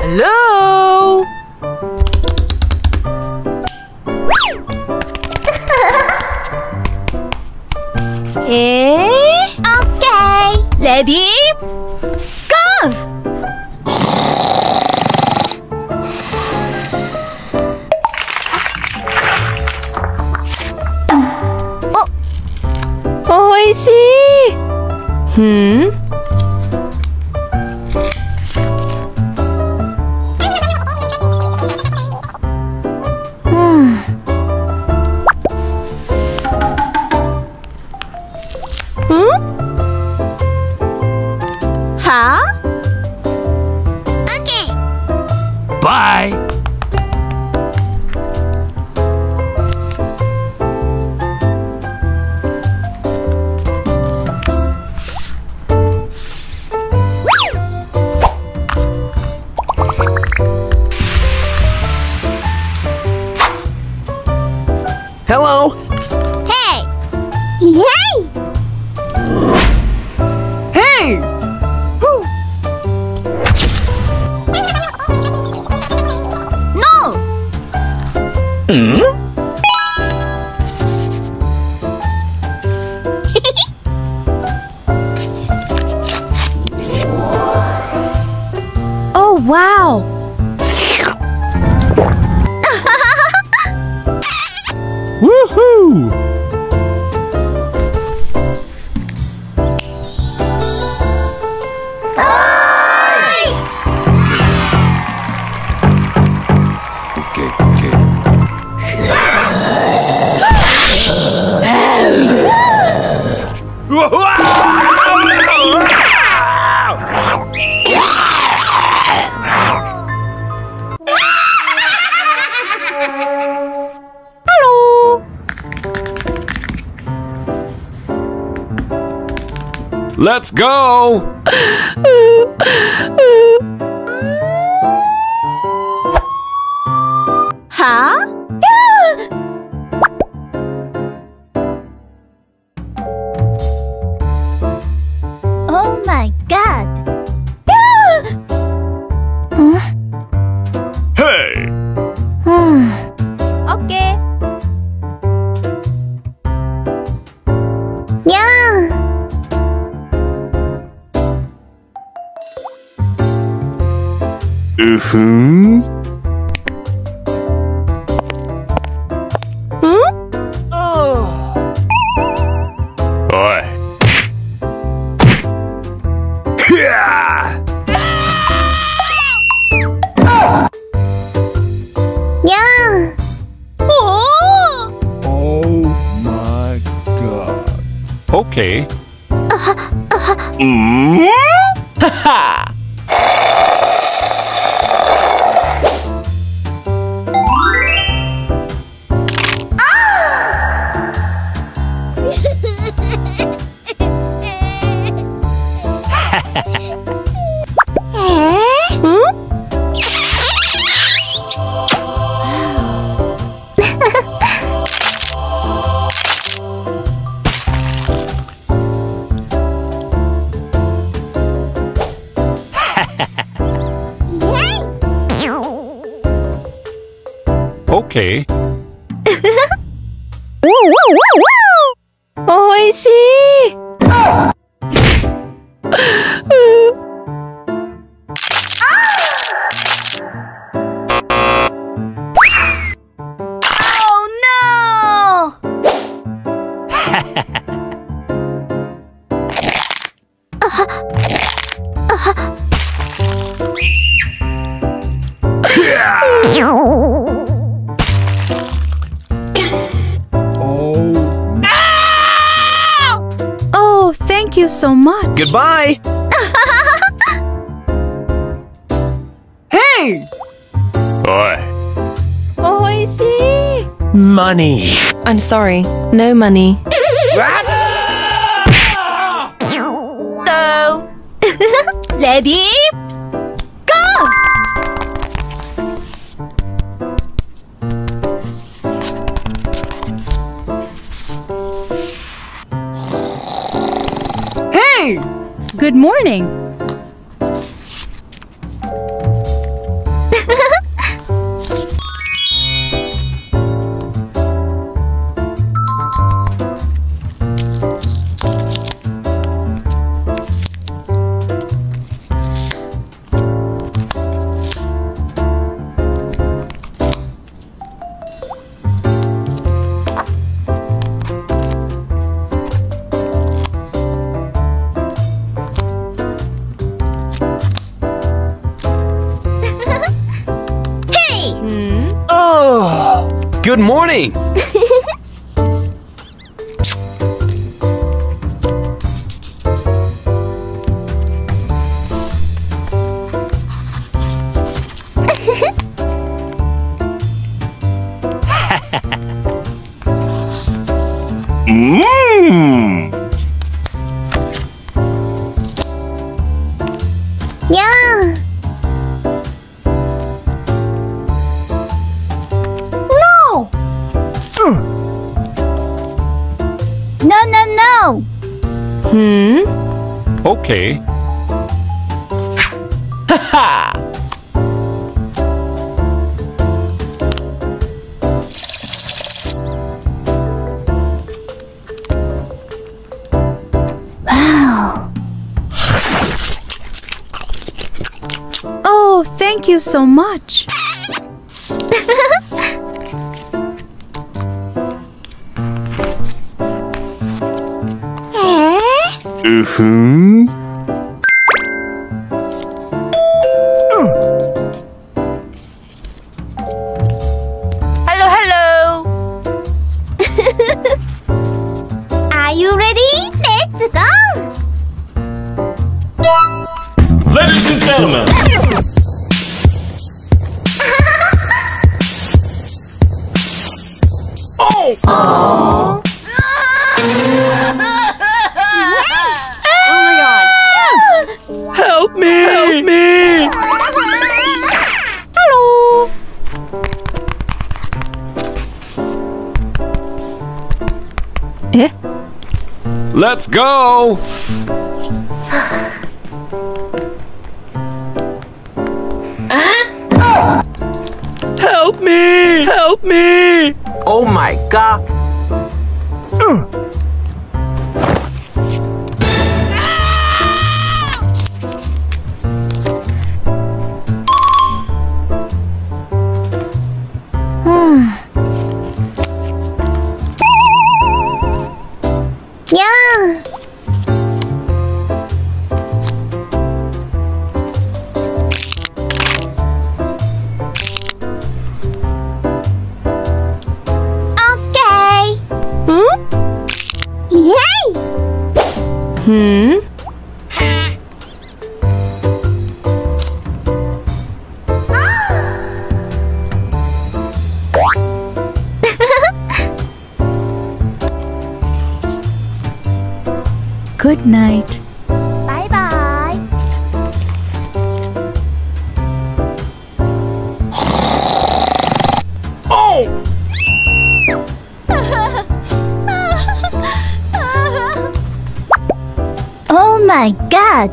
Hello? Okay. Ready? Go! Oh, おいしい。Huh? Okay. Bye. Hello. Hey. Yay. Hey. No. Oh, wow. Woohoo! Let's go! Huh? Oh my god. Hey! Okay. Yeah. Oi. Yeah. Oh. Oh my god. Okay. Okay. おいしい。Oh, thank you so much. Goodbye. Hey! Oi. おいしい。 Money. I'm sorry, no money. Go. Ready? Go. Hey! Good morning. Good morning. Mmm. Yeah. No. Okay. Wow. Oh, thank you so much. Mm-hmm. Hello. Are you ready? Let's go. Ladies and gentlemen, Oh. Help me! Help me! Hello. Eh? Let's go! Help me! Help me! Oh my god! Yeah. Okay. Yay! Good night. Bye-bye. Oh my god!